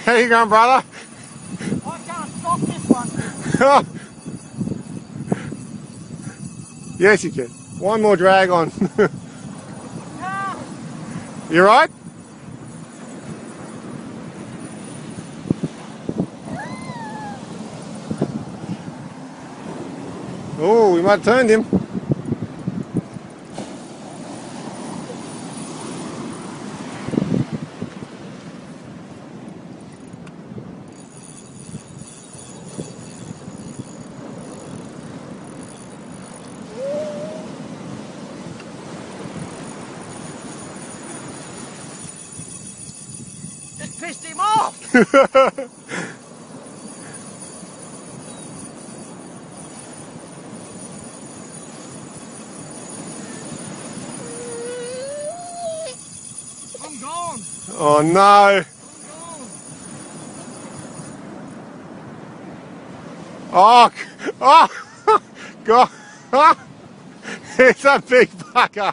How you going, brother? I can't stop this one. Yes, you can. One more drag on. Ah, You right? Oh, we might have turned him. just pissed him off. I'm gone. Oh no. I'm gone. Oh, oh, God. It's a big fucker.